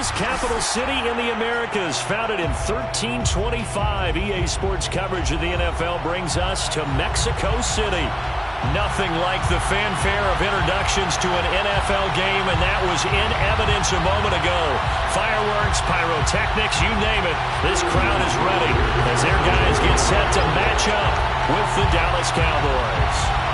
Dallas, capital city in the Americas, founded in 1325. EA Sports coverage of the NFL brings us to Mexico City. Nothing like the fanfare of introductions to an NFL game, and that was in evidence a moment ago. Fireworks, pyrotechnics, you name it. This crowd is ready as their guys get set to match up with the Dallas Cowboys.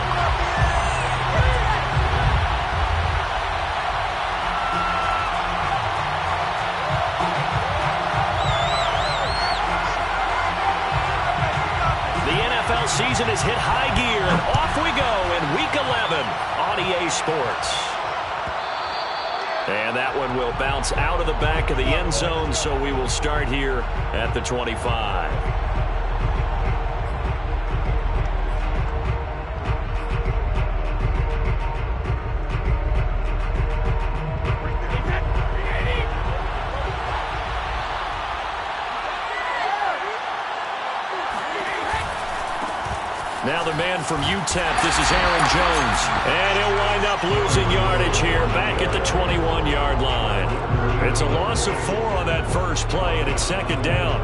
Season has hit high gear, and off we go in Week 11 on EA Sports. And that one will bounce out of the back of the end zone, so we will start here at the 25. Now the man from UTEP, this is Aaron Jones. And he'll wind up losing yardage here back at the 21-yard line. It's a loss of 4 on that first play, and it's second down.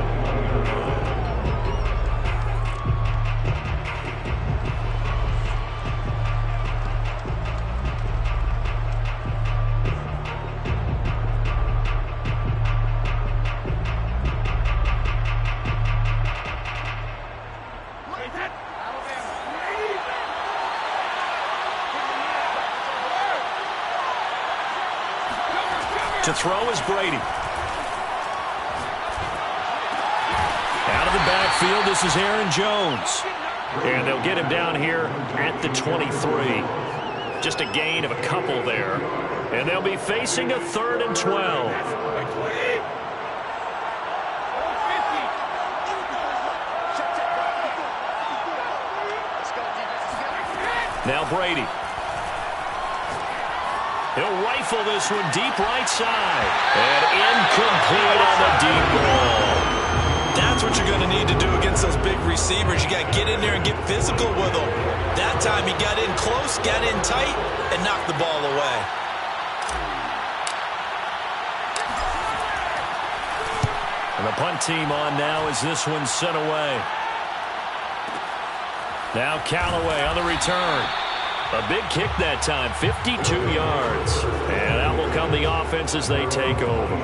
To throw is Brady. Out of the backfield, this is Aaron Jones. And they'll get him down here at the 23. Just a gain of a couple there. And they'll be facing a 3rd and 12. Now Brady. He'll rifle this one deep right side. And incomplete on the deep ball. That's what you're going to need to do against those big receivers. You got to get in there and get physical with them. That time he got in close, got in tight, and knocked the ball away. And the punt team on now as this one's sent away. Now Callaway on the return. A big kick that time, 52 yards. And out will come the offense as they take over.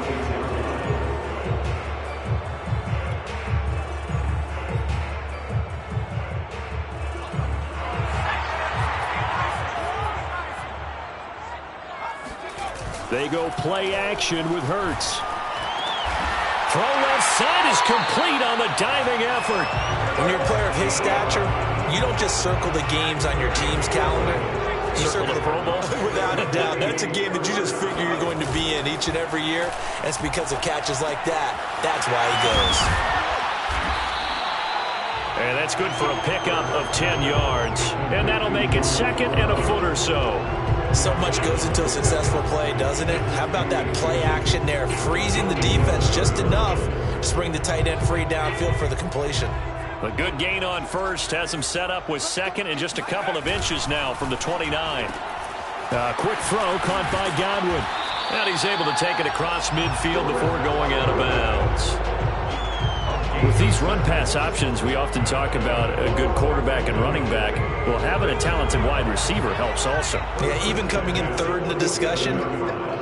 They go play action with Hurts. Throw left side is complete on the diving effort. When you're a player of his stature, you don't just circle the games on your team's calendar. You circle the Pro Bowl. Without a doubt. That's a game that you just figure you're going to be in each and every year. And it's because of catches like that. That's why he goes. And that's good for a pickup of 10 yards. And that'll make it 2nd and a foot or so. So much goes into a successful play, doesn't it? How about that play action there? Freezing the defense just enough to bring the tight end free downfield for the completion. A good gain on first has him set up with 2nd and just a couple of inches now from the 29. Quick throw caught by Godwin. And he's able to take it across midfield before going out of bounds. With these run-pass options, we often talk about a good quarterback and running back. Well, having a talented wide receiver helps also. Yeah, even coming in 3rd in the discussion,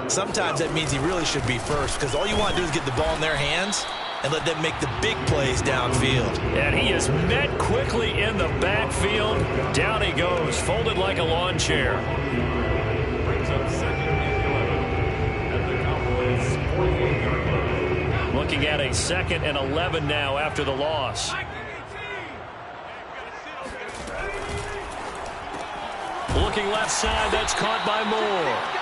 sometimes that means he really should be first because all you want to do is get the ball in their hands and let them make the big plays downfield. And he is met quickly in the backfield. Down he goes, folded like a lawn chair. Looking at a 2nd and 11 now after the loss. Looking left side, that's caught by Moore.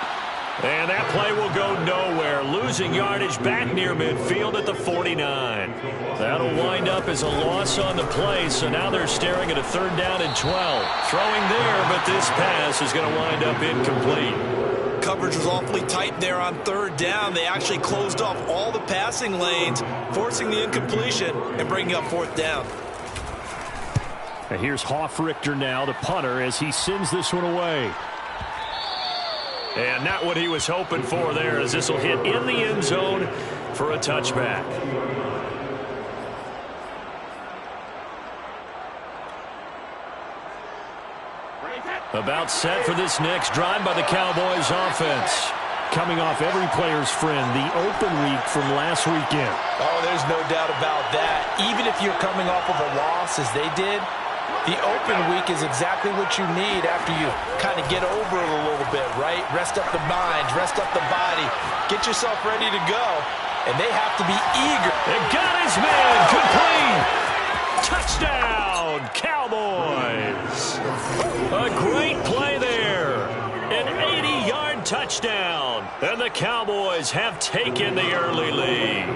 And that play will go nowhere. Losing yardage back near midfield at the 49. That'll wind up as a loss on the play, so now they're staring at a 3rd down and 12. Throwing there, but this pass is going to wind up incomplete. Coverage was awfully tight there on 3rd down. They actually closed off all the passing lanes, forcing the incompletion and bringing up 4th down. And here's Hofrichter now, the punter, as he sends this one away. And not what he was hoping for there, as this will hit in the end zone for a touchback. About set for this next drive by the Cowboys offense. Coming off every player's friend, the open week from last weekend. Oh, there's no doubt about that. Even if you're coming off of a loss as they did, the open week is exactly what you need after you kind of get over it a little bit, right? Rest up the mind, rest up the body, get yourself ready to go, and they have to be eager. And got his man complete. Touchdown, Cowboys. A great play there. An 80-yard touchdown. And the Cowboys have taken the early lead.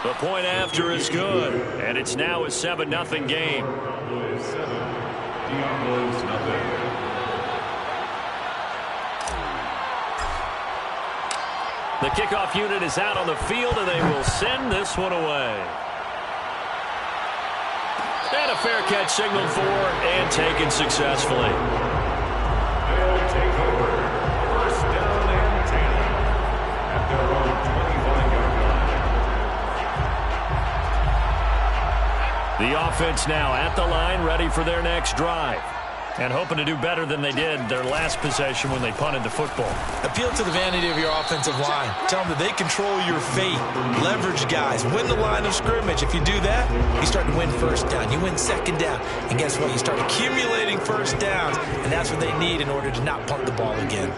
The point after is good, and it's now a 7-0 game. The kickoff unit is out on the field, and they will send this one away. And a fair catch signaled for and taken successfully. They'll take over. First down and 10 at their own 25-yard line. The offense now at the line, ready for their next drive. And hoping to do better than they did their last possession when they punted the football. Appeal to the vanity of your offensive line. Tell them that they control your fate. Leverage guys. Win the line of scrimmage. If you do that, you start to win first down. You win second down. And guess what? You start accumulating first downs. And that's what they need in order to not punt the ball again.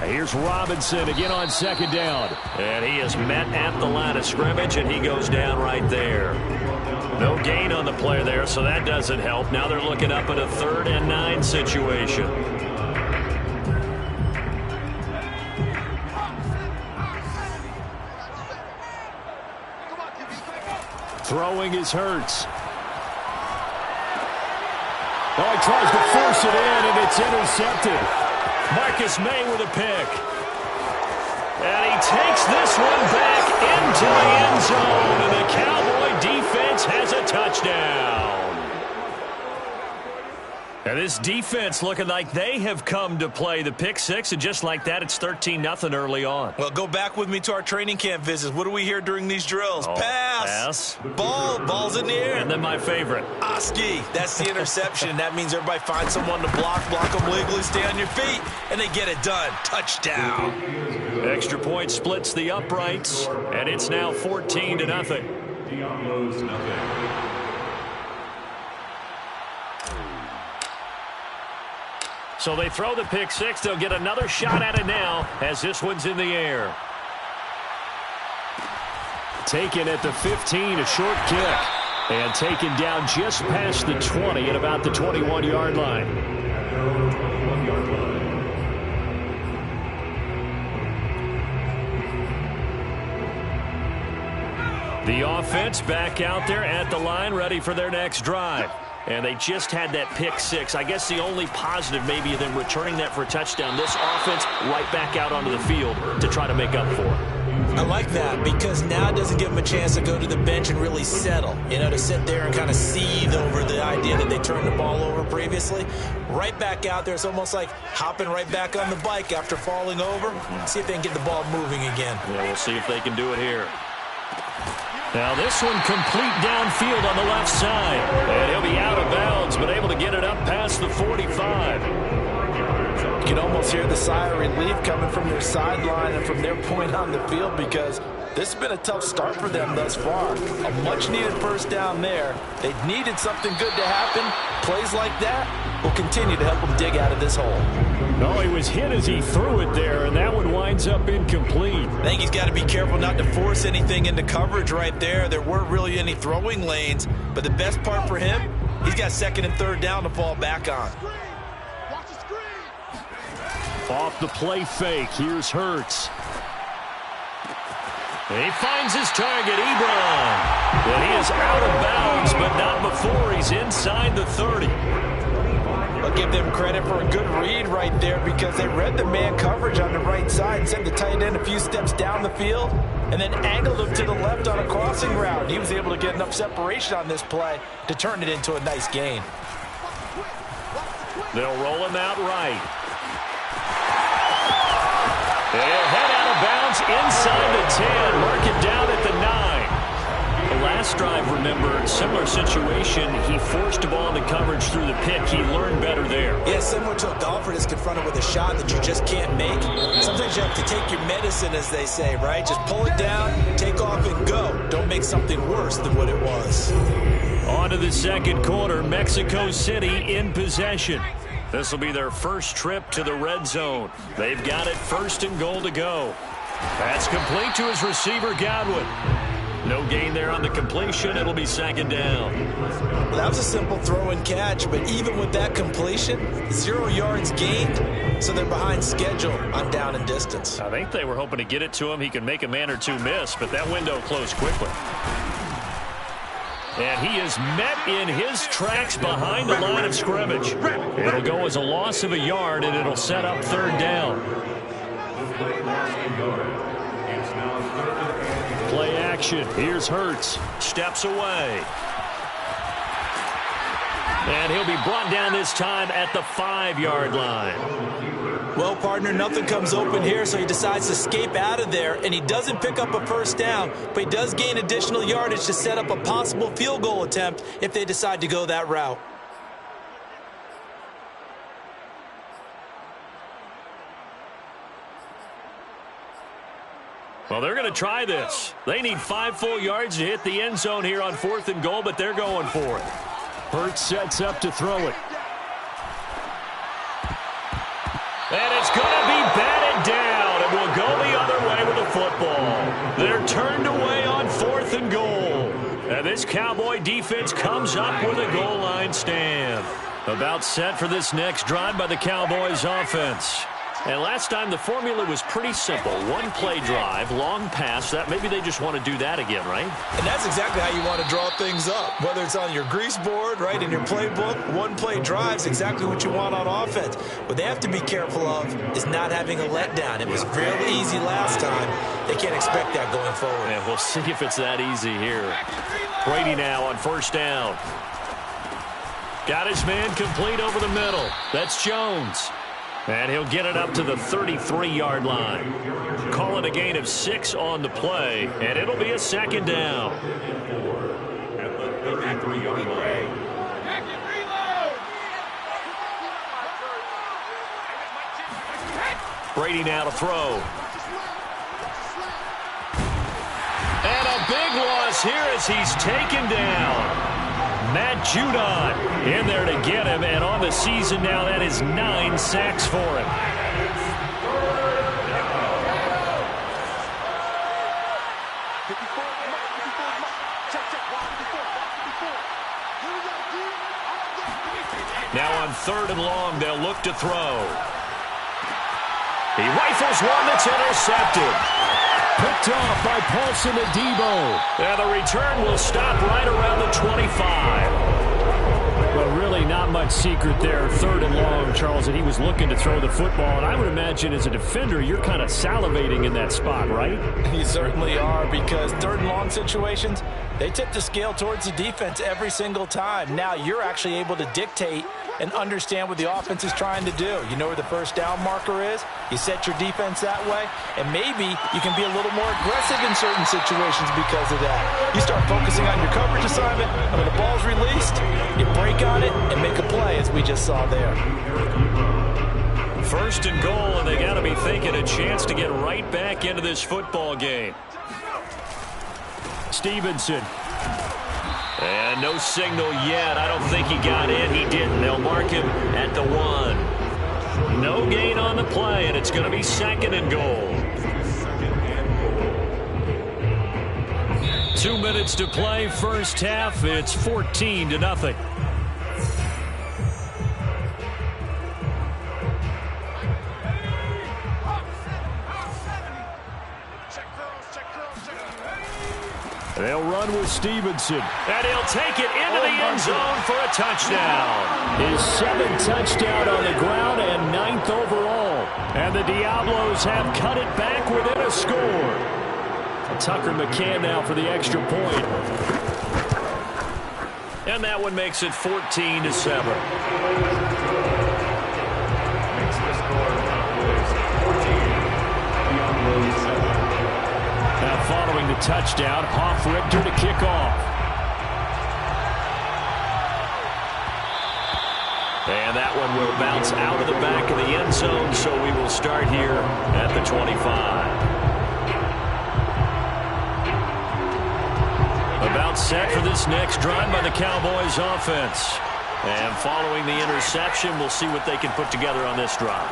Here's Robinson again on second down. And he is met at the line of scrimmage, and he goes down right there. No gain on the play there, so that doesn't help. Now they're looking up at a 3rd and 9 situation. Throwing is Hurts. Oh, he tries to force it in, and it's intercepted. Marcus May with a pick. And he takes this one back into the end zone, and the Cowboy defense has a touchdown. And this defense looking like they have come to play the pick six, and just like that, it's 13-0 early on. Well, go back with me to our training camp visits. What do we hear during these drills? Oh, pass. Ball's in the air. And then my favorite. Oski, that's the interception. That means everybody finds someone to block them legally, stay on your feet, and they get it done. Touchdown. Extra point splits the uprights, and it's now 14-0. Diablos nothing. So they throw the pick six. They'll get another shot at it now as this one's in the air. Taken at the 15, a short kick. And taken down just past the 20 at about the 21-yard line. The offense back out there at the line, ready for their next drive. And they just had that pick six. I guess the only positive maybe of them returning that for a touchdown. This offense right back out onto the field to try to make up for it. I like that because now it doesn't give them a chance to go to the bench and really settle. You know, to sit there and kind of seethe over the idea that they turned the ball over previously. Right back out there. It's almost like hopping right back on the bike after falling over. See if they can get the ball moving again. Yeah, we'll see if they can do it here. Now this one complete downfield on the left side. And he'll be out of bounds, but able to get it up past the 45. You can almost hear the sigh of relief coming from their sideline and from their point on the field because this has been a tough start for them thus far. A much-needed first down there. They needed something good to happen. Plays like that will continue to help them dig out of this hole. Oh, he was hit as he threw it there, and that one winds up incomplete. I think he's got to be careful not to force anything into coverage right there. There weren't really any throwing lanes, but the best part for him, he's got second and third down to fall back on. Off the play fake, here's Hurts. He finds his target, Ebron. And he is out of bounds, but not before he's inside the 30. I'll give them credit for a good read right there because they read the man coverage on the right side and sent the tight end a few steps down the field and then angled him to the left on a crossing route. He was able to get enough separation on this play to turn it into a nice gain. They'll roll him out right. They'll head out of bounds inside the 10. Mark it down at the 9. The last drive, remember, similar situation. He forced a ball into coverage through the pick. He learned better there. Yeah, similar to a golfer that's confronted with a shot that you just can't make. Sometimes you have to take your medicine, as they say, right? Just pull it down, take off, and go. Don't make something worse than what it was. On to the second quarter. Mexico City in possession. This will be their first trip to the red zone. They've got it 1st and goal to go. That's complete to his receiver, Godwin. No gain there on the completion. It'll be 2nd down. Well, that was a simple throw and catch, but even with that completion, 0 yards gained, so they're behind schedule on down and distance. I think they were hoping to get it to him. He could make a man or two miss, but that window closed quickly. And he is met in his tracks behind the line of scrimmage. It'll go as a loss of a yard, and it'll set up 3rd down. Play action. Here's Hurts. Steps away. And he'll be brought down this time at the 5-yard line. Well, partner, nothing comes open here, so he decides to escape out of there, and he doesn't pick up a 1st down, but he does gain additional yardage to set up a possible field goal attempt if they decide to go that route. Well, they're going to try this. They need 5 full yards to hit the end zone here on 4th and goal, but they're going for it. Hurts sets up to throw it. And it's going to be batted down. It will go the other way with the football. They're turned away on 4th and goal. And this Cowboy defense comes up with a goal line stand. About set for this next drive by the Cowboys offense. And last time the formula was pretty simple. 1-play drive, long pass. That maybe they just want to do that again, right? And that's exactly how you want to draw things up. Whether it's on your grease board, right, in your playbook, 1-play drive is exactly what you want on offense. What they have to be careful of is not having a letdown. It was real easy last time. They can't expect that going forward. And we'll see if it's that easy here. Brady now on 1st down. Got his man complete over the middle. That's Jones. And he'll get it up to the 33-yard line. Call it a gain of 6 on the play, and it'll be a 2nd down. At the 33-yard line. Brady now to throw. And a big loss here as he's taken down. Matt Judon in there to get him, and on the season now, that is 9 sacks for him. Now on 3rd and long, they'll look to throw. He rifles one that's intercepted. Picked off by Paulson Adebo. And the return will stop right around the 25. But really not much secret there. 3rd and long, Charles, and he was looking to throw the football. And I would imagine as a defender, you're kind of salivating in that spot, right? You certainly are, because 3rd and long situations, they tip the scale towards the defense every single time. Now you're actually able to dictate and understand what the offense is trying to do. You know where the 1st down marker is. You set your defense that way, and maybe you can be a little more aggressive in certain situations because of that. You start focusing on your coverage assignment, and when the ball's released, you break on it and make a play, as we just saw there. 1st and goal, and they got to be thinking a chance to get right back into this football game. Stevenson. And no signal yet. I don't think he got in. He didn't. They'll mark him at the 1. No gain on the play, and it's going to be 2nd and goal. 2 minutes to play, first half. It's 14-0. They'll run with Stevenson. And he'll take it into the end zone for a touchdown. His 7th touchdown on the ground and 9th overall. And the Diablos have cut it back within a score. Tucker McCann now for the extra point. And that one makes it 14-7. Now following the touchdown, Hoff-Richter to kick off. And that one will bounce out of the back of the end zone, so we will start here at the 25. About set for this next drive by the Cowboys offense. And following the interception, we'll see what they can put together on this drive.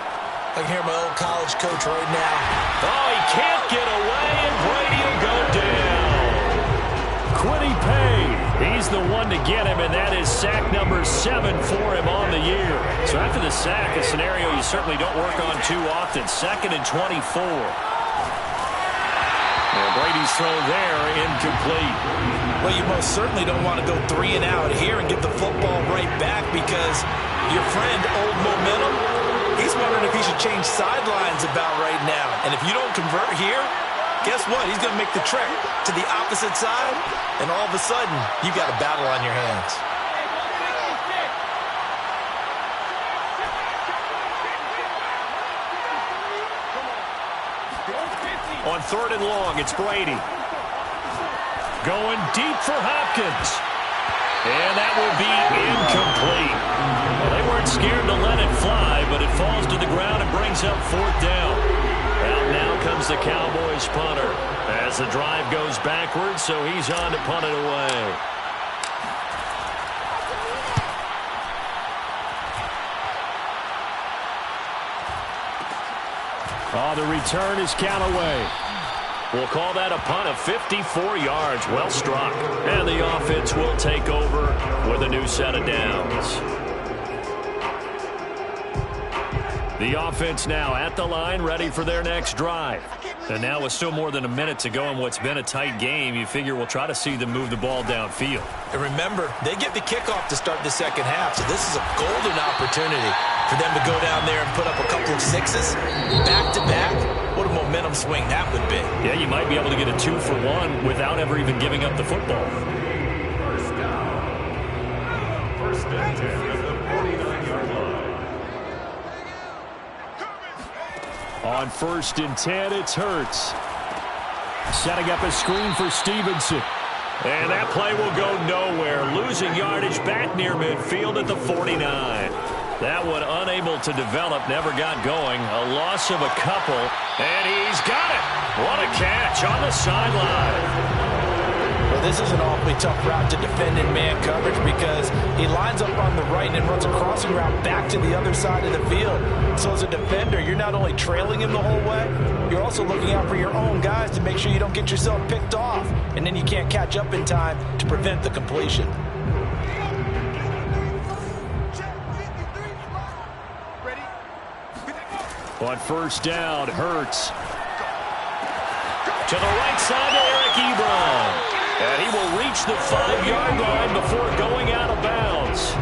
I can hear my old college coach right now. Oh, he can't get away, and Brady will go down. Quiddy Pay, he's the one to get him, and that is sack number 7 for him on the year. So after the sack, a scenario you certainly don't work on too often. 2nd and 24. And Brady's throw there, incomplete. Well, you most certainly don't want to go 3 and out here and give the football right back because your friend, Old Momentum, he's wondering if he should change sidelines about right now. And if you don't convert here, guess what? He's going to make the trek to the opposite side, and all of a sudden, you got a battle on your hands. On 3rd and long, it's Brady. Going deep for Hopkins. And that will be incomplete. Well, they weren't scared to let it fly, but it falls to the ground and brings up 4th down. Well, now comes the Cowboys punter as the drive goes backwards, so he's on to punt it away. Oh, the return is Callaway. We'll call that a punt of 54 yards. Well struck. And the offense will take over with a new set of downs. The offense now at the line, ready for their next drive. And now with still more than a minute to go in what's been a tight game, you figure we'll try to see them move the ball downfield. And remember, they get the kickoff to start the second half, so this is a golden opportunity for them to go down there and put up a couple of 6s back-to-back. What a momentum swing that would be. Yeah, you might be able to get a 2-for-1 without ever even giving up the football. First down. First and 10 at the 49-yard line. On 1st and 10, it's Hurts. Setting up a screen for Stevenson. And that play will go nowhere. Losing yardage back near midfield at the 49. That one unable to develop, never got going. A loss of a couple, and he's got it. What a catch on the sideline. Well, this is an awfully tough route to defend in man coverage because he lines up on the right and runs a crossing route back to the other side of the field. So as a defender, you're not only trailing him the whole way, you're also looking out for your own guys to make sure you don't get yourself picked off. And then you can't catch up in time to prevent the completion. On 1st down, Hurts. To the right side to Eric Ebron. And he will reach the 5-yard line before going out of bounds.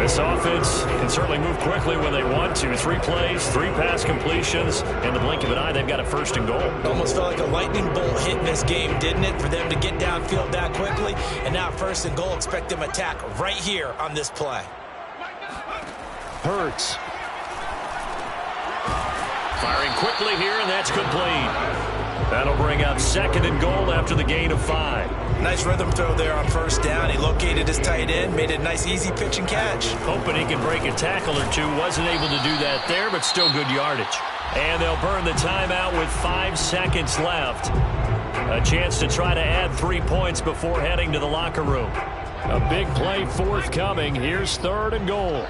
This offense can certainly move quickly when they want to. 3 plays, 3 pass completions. In the blink of an eye, they've got a 1st and goal. Almost felt like a lightning bolt hit in this game, didn't it? For them to get downfield that quickly. And now 1st and goal, expect them to attack right here on this play. Hurts. Firing quickly here, and that's complete. That'll bring up 2nd and goal after the gain of 5. Nice rhythm throw there on 1st down. He located his tight end, made it a nice easy pitch and catch. Hoping he can break a tackle or two. Wasn't able to do that there, but still good yardage. And they'll burn the timeout with 5 seconds left. A chance to try to add 3 points before heading to the locker room. A big play forthcoming. Here's 3rd and goal.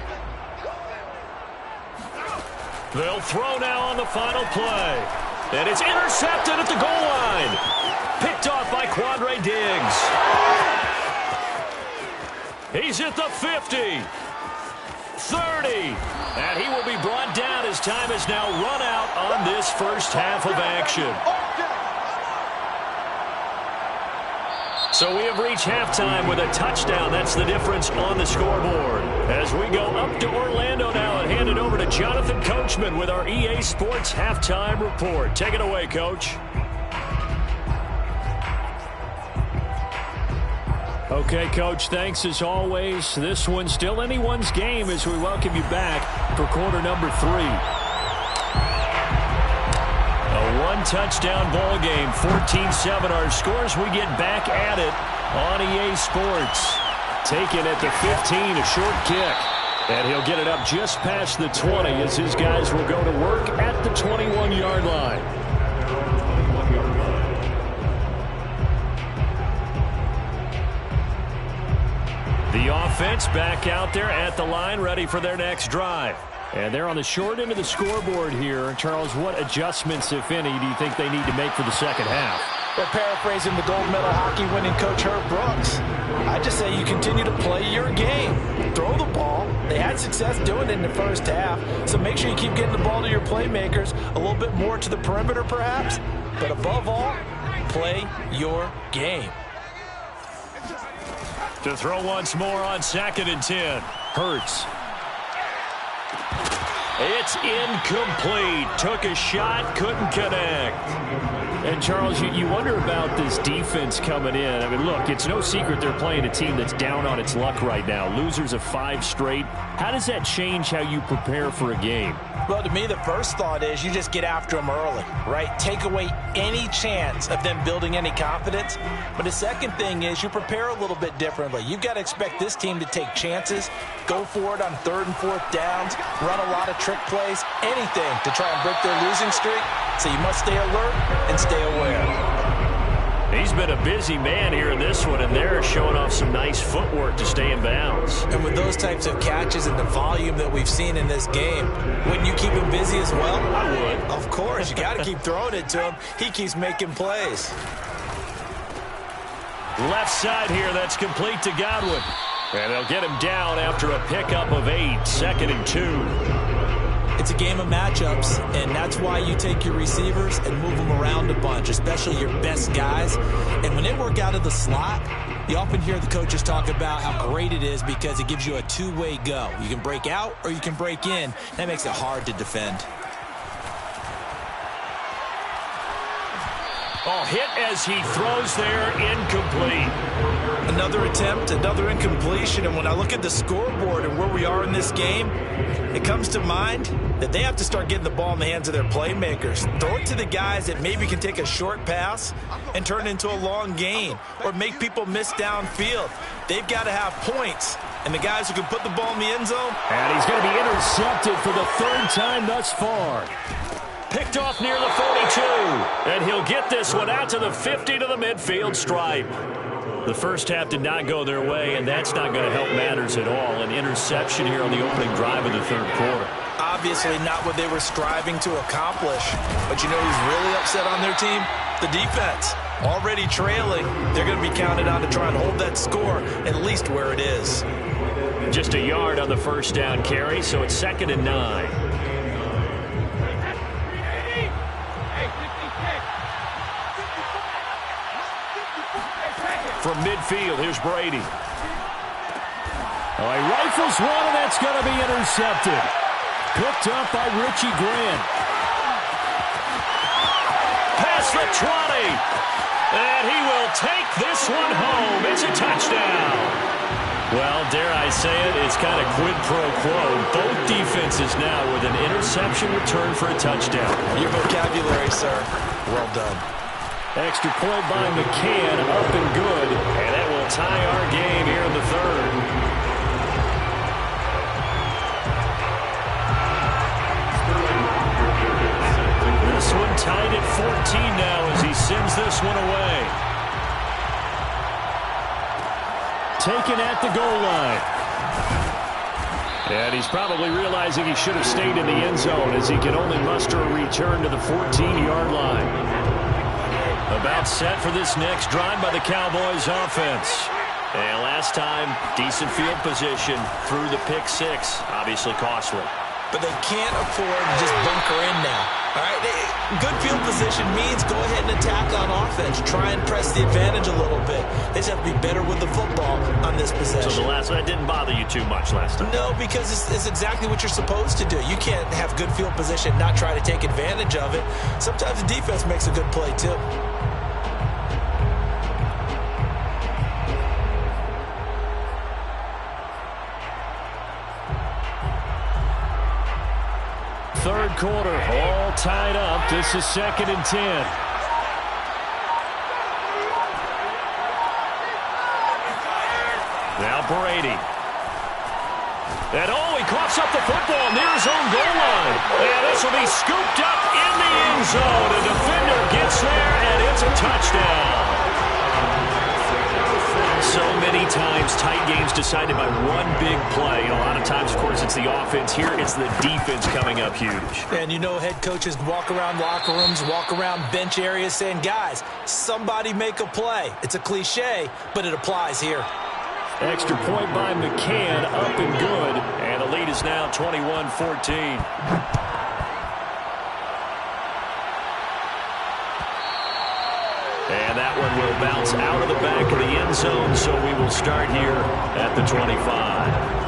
They'll throw now on the final play. And it's intercepted at the goal line. Picked off by Quandre Diggs. He's at the 50. 30. And he will be brought down as time is now run out on this first half of action. So we have reached halftime with a touchdown. That's the difference on the scoreboard. As we go up to Orlando now and hand it over to Jonathan Coachman with our EA Sports Halftime Report. Take it away, Coach. Okay, Coach, thanks as always. This one's still anyone's game as we welcome you back for quarter number 3. A one-touchdown ball game, 14-7 our scores. We get back at it on EA Sports. Taken at the 15, a short kick. And he'll get it up just past the 20 as his guys will go to work at the 21-yard line. The offense back out there at the line, ready for their next drive. And they're on the short end of the scoreboard here. Charles, what adjustments, if any, do you think they need to make for the second half? Well, paraphrasing the gold medal hockey winning coach Herb Brooks, I just say you continue to play your game. Throw the ball. They had success doing it in the first half, so make sure you keep getting the ball to your playmakers, a little bit more to the perimeter perhaps, but above all, play your game. To throw once more on 2nd and 10. Hurts. It's incomplete. Took a shot, couldn't connect. And, Charles, you wonder about this defense coming in. I mean, look, it's no secret they're playing a team that's down on its luck right now. Losers of 5 straight. How does that change how you prepare for a game? Well, to me, the first thought is you just get after them early, right? Take away any chance of them building any confidence. But the second thing is you prepare a little bit differently. You've got to expect this team to take chances, go for it on 3rd and 4th downs, run a lot of trick plays, anything to try and break their losing streak. So you must stay alert and stay aware. He's been a busy man here in this one, and they're showing off some nice footwork to stay in bounds. And with those types of catches and the volume that we've seen in this game, wouldn't you keep him busy as well? I would. Of course. You got to keep throwing it to him. He keeps making plays. Left side here, that's complete to Godwin. And they'll get him down after a pickup of 8, 2nd and 2. It's a game of matchups, and that's why you take your receivers and move them around a bunch, especially your best guys. And when they work out of the slot, you often hear the coaches talk about how great it is because it gives you a two-way go. You can break out or you can break in. That makes it hard to defend. Oh, hit as he throws there, incomplete. Another attempt, another incompletion, and when I look at the scoreboard and where we are in this game, it comes to mind that they have to start getting the ball in the hands of their playmakers. Throw it to the guys that maybe can take a short pass and turn it into a long gain or make people miss downfield. They've got to have points, and the guys who can put the ball in the end zone. And he's going to be intercepted for the 3rd time thus far. Picked off near the 42, and he'll get this one out to the 50 to the midfield stripe. The first half did not go their way, and that's not going to help matters at all. An interception here on the opening drive of the 3rd quarter. Obviously not what they were striving to accomplish. But you know who's really upset on their team? The defense. Already trailing. They're going to be counted on to try and hold that score at least where it is. Just a yard on the first down carry, so it's 2nd and 9. From midfield, here's Brady. Oh, he rifles one, and that's going to be intercepted. Picked up by Richie Grant. Past the 20. And he will take this one home. It's a touchdown. Well, dare I say it, it's kind of quid pro quo. Both defenses now with an interception return for a touchdown. Your vocabulary, sir. Well done. Extra point by McCann, up and good. And that will tie our game here in the 3rd. This one tied at 14 now as he sends this one away. Taken at the goal line. And he's probably realizing he should have stayed in the end zone as he can only muster a return to the 14-yard line. About set for this next drive by the Cowboys offense. And last time, decent field position through the pick 6. Obviously costly. but they can't afford to just bunker in now. All right, good field position means go ahead and attack on offense. Try and press the advantage a little bit. They just have to be better with the football on this possession. So that didn't bother you too much last time? No, because it's exactly what you're supposed to do. You can't have good field position and not try to take advantage of it. Sometimes the defense makes a good play too. Third quarter, all tied up. This is 2nd and 10. Now Brady. And he coughs up the football near his own goal line. And this will be scooped up in the end zone. A defender gets there, and it's a touchdown. So many times, tight games decided by one big play. A lot of times, of course, it's the offense. Here, it's the defense coming up huge. And you know, head coaches walk around locker rooms, walk around bench areas saying, guys, somebody make a play. It's a cliche, but it applies here. Extra point by McCann, up and good. And the lead is now 21-14. And that one will bounce out of the back of the end zone, so we will start here at the 25.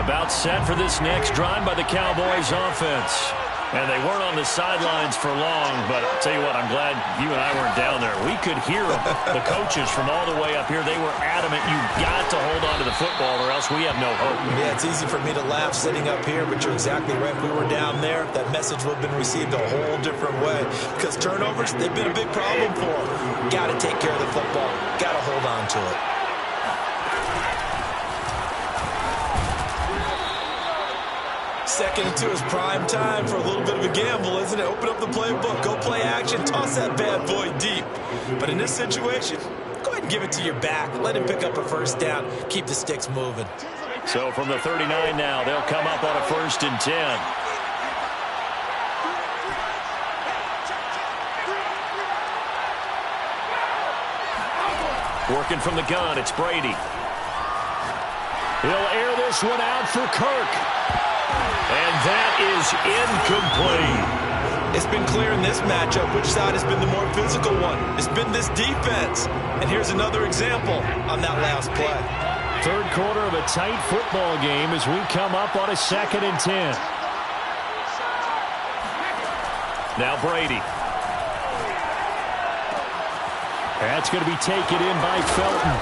About set for this next drive by the Cowboys offense. And they weren't on the sidelines for long, but I'll tell you what, I'm glad you and I weren't down there. We could hear them. The coaches from all the way up here, they were adamant, you've got to hold on to the football or else we have no hope. Yeah, it's easy for me to laugh sitting up here, but you're exactly right. If we were down there, that message would have been received a whole different way. Because turnovers, they've been a big problem for them. Got to take care of the football. Got to hold on to it. Second and 2 is prime time for a little bit of a gamble, isn't it? Open up the playbook, go play action, toss that bad boy deep. But in this situation, go ahead and give it to your back. Let him pick up a first down. Keep the sticks moving. So from the 39 now, they'll come up on a 1st and 10. Working from the gun, it's Brady. He'll air this one out for Kirk. And that is incomplete. It's been clear in this matchup which side has been the more physical one. It's been this defense. And here's another example on that last play. Third quarter of a tight football game as we come up on a 2nd and 10. Now Brady. That's going to be taken in by Felton.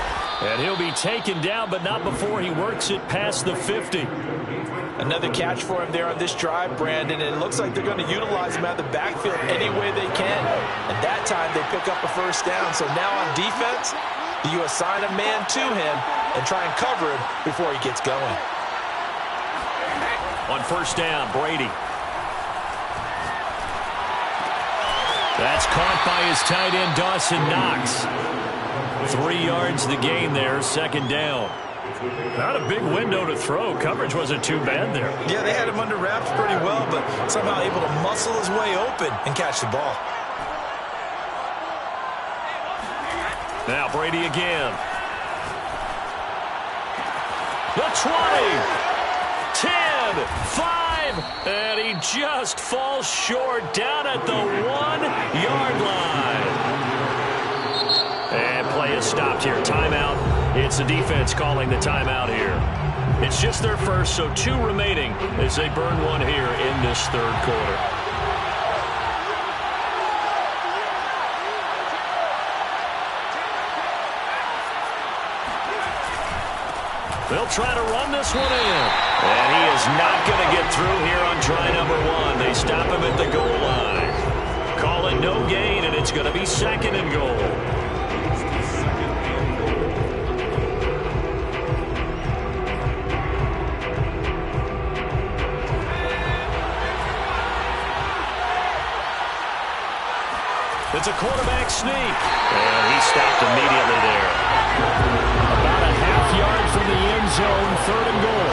And he'll be taken down, but not before he works it past the 50. Another catch for him there on this drive, Brandon. And it looks like they're going to utilize him out of the backfield any way they can. And that time they pick up a first down. So now on defense, you assign a man to him and try and cover him before he gets going. On first down, Brady. That's caught by his tight end, Dawson Knox. 3 yards the gain there, 2nd down. Not a big window to throw. Coverage wasn't too bad there. Yeah, they had him under wraps pretty well, but somehow able to muscle his way open and catch the ball. Now Brady again. The 20, 10, 5, and he just falls short down at the 1-yard line. And play is stopped here. Timeout. It's the defense calling the timeout here. It's just their first, so 2 remaining as they burn one here in this third quarter. They'll try to run this one in. And he is not going to get through here on try number 1. They stop him at the goal line. Call it no gain, and it's going to be 2nd and goal. It's a quarterback sneak. And he stopped immediately there. About a half-yard from the end zone, 3rd and goal.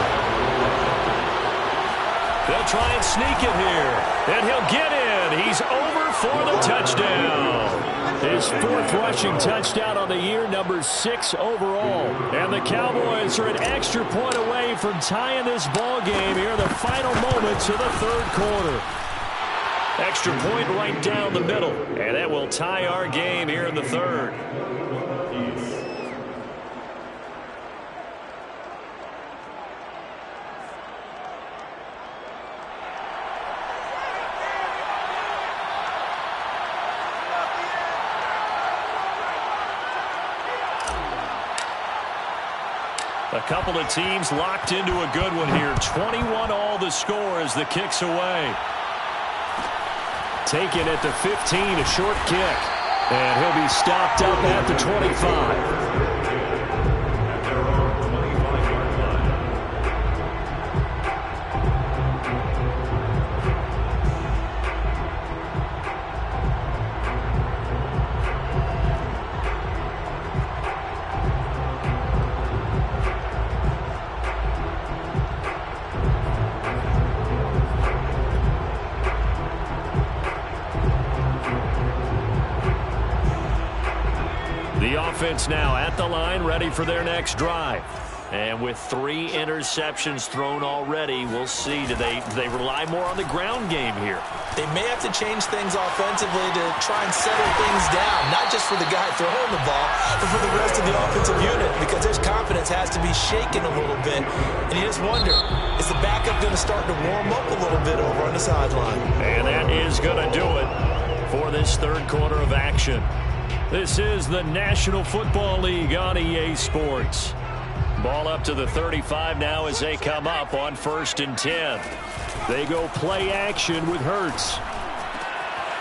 They'll try and sneak it here. And he'll get in. He's over for the touchdown. His 4th rushing touchdown on the year, number 6 overall. And the Cowboys are an extra point away from tying this ball game here in the final moments of the 3rd quarter. Extra point right down the middle. And that will tie our game here in the 3rd. A couple of teams locked into a good one here. 21 all the score as the kick's away. Taken at the 15, a short kick. And he'll be stopped up at the 25. Offense now at the line, ready for their next drive. And with 3 interceptions thrown already, we'll see. Do they rely more on the ground game here? They may have to change things offensively to try and settle things down, not just for the guy throwing the ball, but for the rest of the offensive unit, because his confidence has to be shaken a little bit. And you just wonder, is the backup going to start to warm up a little bit over on the sideline? And that is going to do it for this 3rd quarter of action. This is the National Football League on EA Sports. Ball up to the 35 now as they come up on 1st and 10. They go play action with Hurts.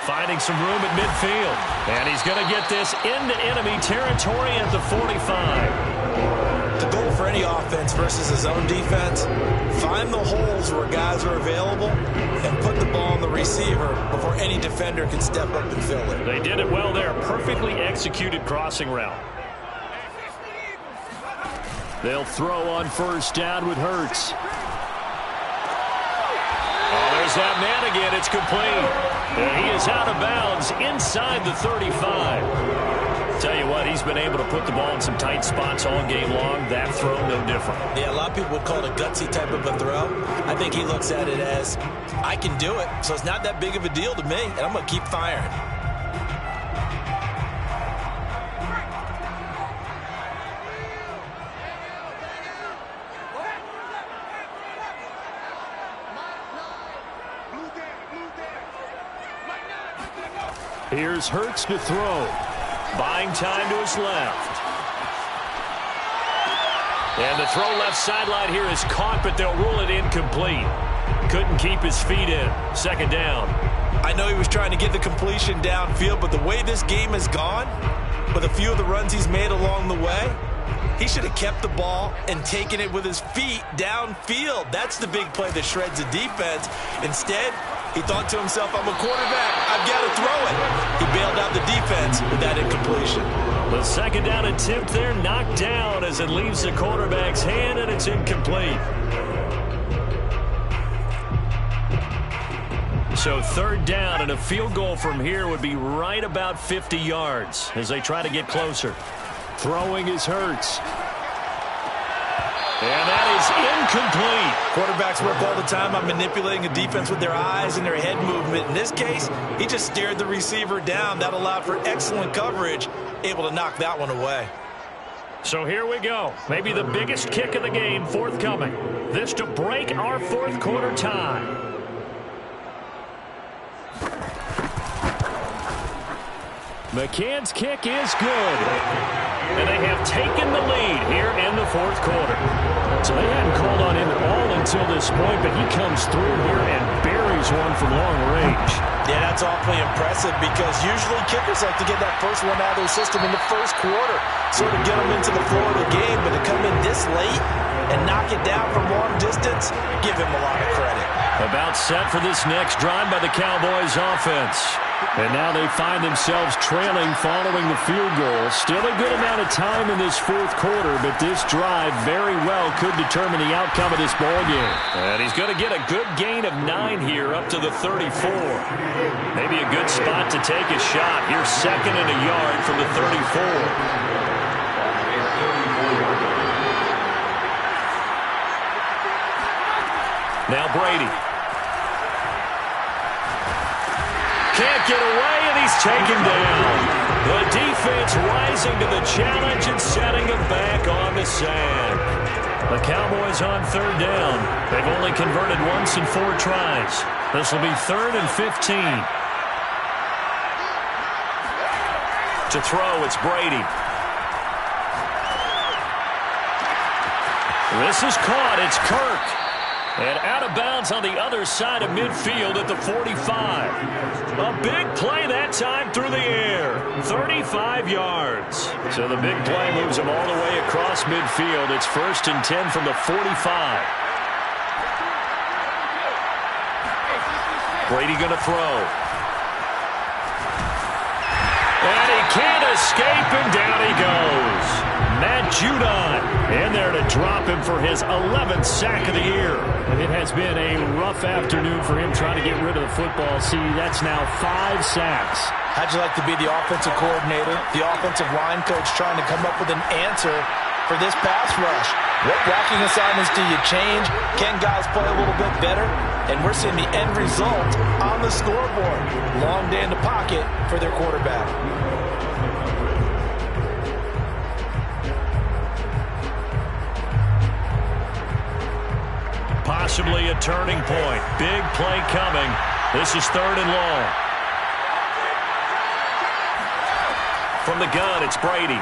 Finding some room at midfield. And he's going to get this into enemy territory at the 45. The goal for any offense versus his own defense, find the holes where guys are available and put the ball on the receiver before any defender can step up and fill it. They did it well there. Perfectly executed crossing route. They'll throw on 1st down with Hurts. Oh, there's that man again. It's complete. And he is out of bounds inside the 35. Tell you what, he's been able to put the ball in some tight spots all game long. That throw, no different. Yeah, a lot of people would call it a gutsy type of a throw. I think he looks at it as, I can do it, so it's not that big of a deal to me, and I'm going to keep firing. Here's Hurts to throw. Buying time to his left. And the throw left sideline here is caught, but they'll rule it incomplete. Couldn't keep his feet in. 2nd down. I know he was trying to get the completion downfield, but the way this game has gone, with a few of the runs he's made along the way, he should have kept the ball and taken it with his feet downfield. That's the big play that shreds the defense. Instead, he thought to himself, I'm a quarterback, I've got to throw it. He bailed out the defense with that incompletion. The 2nd down attempt there knocked down as it leaves the quarterback's hand, and it's incomplete. So 3rd down, and a field goal from here would be right about 50 yards as they try to get closer. Throwing is Hurts. And that is incomplete. Quarterbacks work all the time on manipulating a defense with their eyes and their head movement. In this case, he just stared the receiver down. That allowed for excellent coverage, able to knock that one away. So here we go. Maybe the biggest kick of the game forthcoming. This to break our 4th quarter tie. McCann's kick is good. And they have taken the lead here in the 4th quarter. So they hadn't called on him at all until this point, but he comes through here and buries one from long range. Yeah, that's awfully impressive because usually kickers like to get that first one out of their system in the 1st quarter, sort of get them into the flow of the game, but to come in this late and knock it down from long distance, give him a lot of credit. About set for this next drive by the Cowboys offense. And now they find themselves trailing following the field goal. Still a good amount of time in this fourth quarter, but this drive very well could determine the outcome of this ball game. And he's going to get a good gain of 9 here up to the 34. Maybe a good spot to take a shot. Here's 2nd and a yard from the 34. Now Brady. Can't get away, and he's taken down. The defense rising to the challenge and setting him back on the sand. The Cowboys on 3rd down. They've only converted once in 4 tries. This will be 3rd and 15. To throw, it's Brady. This is caught. It's Kirk. And out of bounds on the other side of midfield at the 45. A big play that time through the air. 35 yards. So the big play moves him all the way across midfield. It's 1st and 10 from the 45. Brady going to throw. And he can't escape, and down he goes. Matt Judon in there to drop him for his 11th sack of the year. And it has been a rough afternoon for him trying to get rid of the football. See, that's now 5 sacks. How'd you like to be the offensive coordinator, the offensive line coach trying to come up with an answer for this pass rush? What blocking assignments do you change? Can guys play a little bit better? And we're seeing the end result on the scoreboard. Long day in the pocket for their quarterback. Possibly a turning point. Big play coming. This is 3rd and long. From the gun, it's Brady.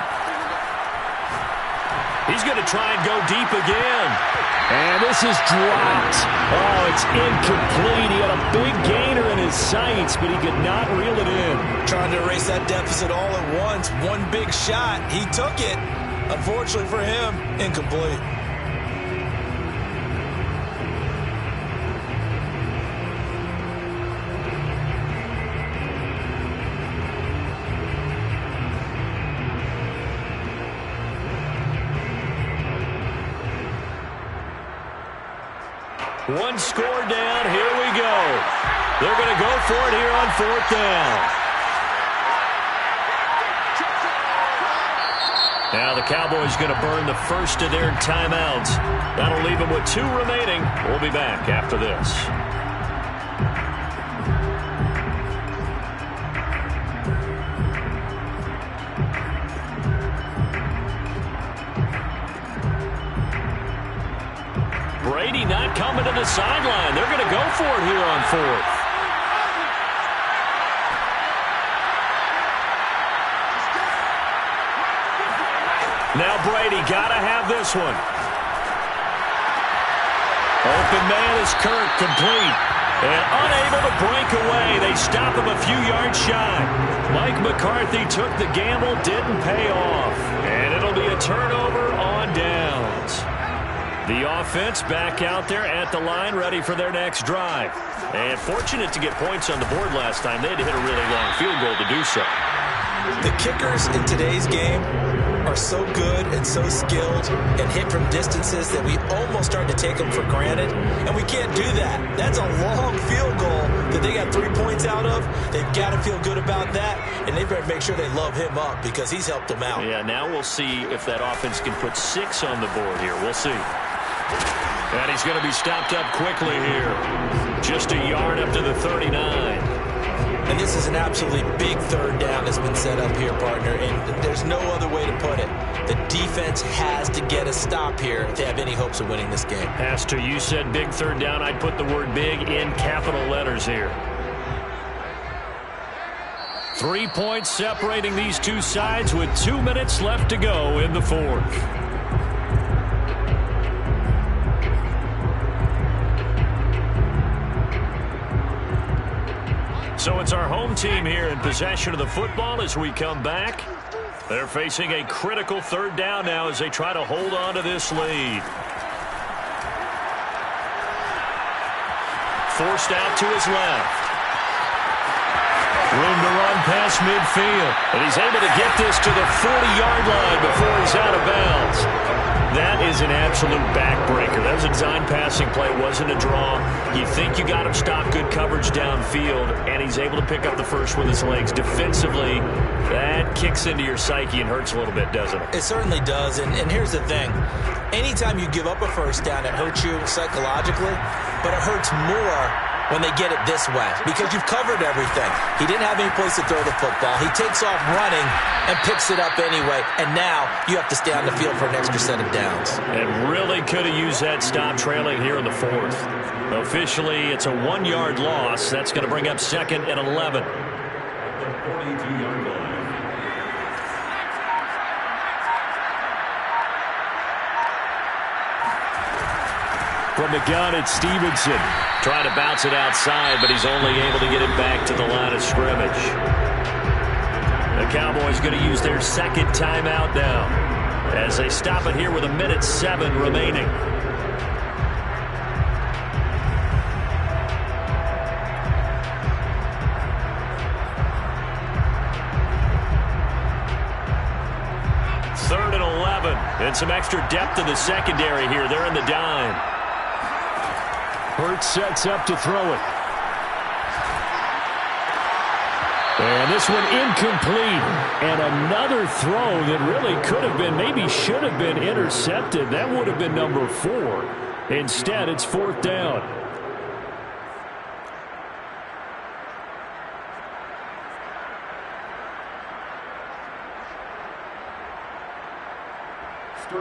He's going to try and go deep again. And this is dropped. Oh, it's incomplete. He had a big gainer in his sights, but he could not reel it in. Trying to erase that deficit all at once. One big shot. He took it. Unfortunately for him, incomplete. One score down. Here we go. They're going to go for it here on 4th down. Now the Cowboys going to burn the first of their timeouts. That'll leave them with 2 remaining. We'll be back after this. Brady not coming to the sideline. They're going to go for it here on 4th. Now Brady got to have this one. Open man is Kirk, complete. And unable to break away. They stop him a few yards shy. Mike McCarthy took the gamble, didn't pay off. And it'll be a turnover on downs. The offense back out there at the line, ready for their next drive. And fortunate to get points on the board last time. They had to hit a really long field goal to do so. The kickers in today's game are so good and so skilled and hit from distances that we almost start to take them for granted. And we can't do that. That's a long field goal that they got 3 points out of. They've got to feel good about that. And they better make sure they love him up because he's helped them out. Yeah, now we'll see if that offense can put 6 on the board here. We'll see. And he's going to be stopped up quickly here. Just a yard up to the 39. And this is an absolutely big 3rd down that's been set up here, partner. And there's no other way to put it. The defense has to get a stop here if they have any hopes of winning this game. Pastor, you said big 3rd down. I'd put the word big in capital letters here. 3 points separating these two sides with 2 minutes left to go in the 4th. So it's our home team here in possession of the football as we come back. They're facing a critical 3rd down now as they try to hold on to this lead. Forced out to his left. Room to run past midfield. And he's able to get this to the 40-yard line before he's out of bounds. That is an absolute backbreaker. That was a design passing play. It wasn't a draw. You think you got him stopped, good coverage downfield, and he's able to pick up the first with his legs. Defensively, that kicks into your psyche and hurts a little bit, doesn't it? It certainly does, and here's the thing. Anytime you give up a first down, it hurts you psychologically, but it hurts more when they get it this way because you've covered everything. He didn't have any place to throw the football. He takes off running and picks it up anyway, and now you have to stay on the field for an extra set of downs. And really could have used that stop trailing here in the fourth. Officially, it's a 1-yard loss. That's going to bring up 2nd and 11. From the gun, it's Stevenson. Trying to bounce it outside, but he's only able to get it back to the line of scrimmage. The Cowboys going to use their 2nd timeout now as they stop it here with 1:07 remaining. Third and 11. And some extra depth in the secondary here. They're in the dime. Hurts sets up to throw it. And this one incomplete. And another throw that really could have been, maybe should have been intercepted. That would have been number 4. Instead, it's 4th down.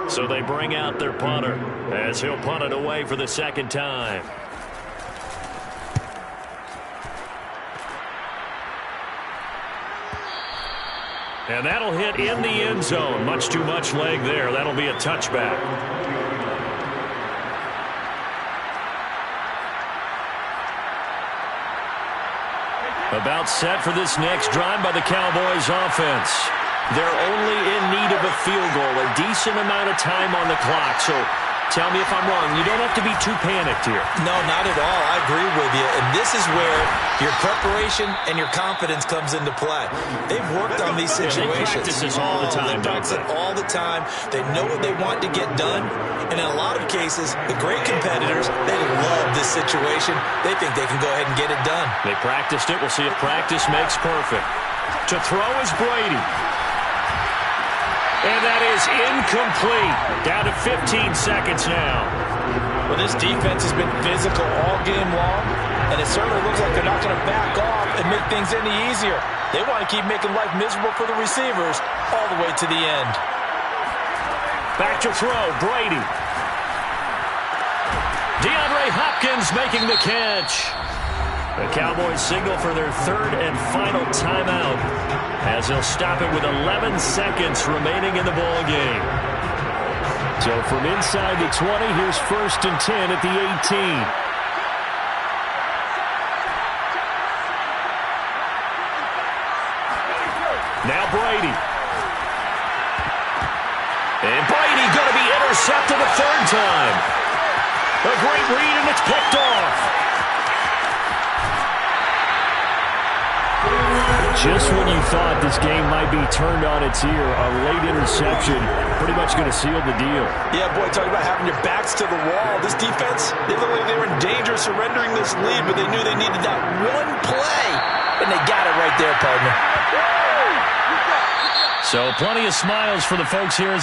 So they bring out their punter as he'll punt it away for the 2nd time. And that'll hit in the end zone. Much too much leg there. That'll be a touchback. About set for this next drive by the Cowboys offense. They're only in need of a field goal, a decent amount of time on the clock. So tell me if I'm wrong. You don't have to be too panicked here. No, not at all. I agree with you. And this is where your preparation and your confidence comes into play. They've worked on these situations. They practice this all the time, They practice it all the time. They know what they want to get done. And in a lot of cases, the great competitors, they love this situation. They think they can go ahead and get it done. They practiced it. We'll see if practice makes perfect. To throw is Brady. And that is incomplete. Down to 15 seconds now. Well, this defense has been physical all game long, and it certainly looks like they're not going to back off and make things any easier. They want to keep making life miserable for the receivers all the way to the end. Back to throw, Brady. DeAndre Hopkins making the catch. The Cowboys signal for their 3rd and final timeout as they'll stop it with 11 seconds remaining in the ball game. So from inside the 20, here's 1st and 10 at the 18. Now Brady. And Brady going to be intercepted a 3rd time. A great read, and it's picked off. Just when you thought this game might be turned on its ear, a late interception pretty much going to seal the deal. Yeah, boy, talk about having your backs to the wall. This defense, they looked like they were in danger of surrendering this lead, but they knew they needed that one play, and they got it right there, partner. So plenty of smiles for the folks here as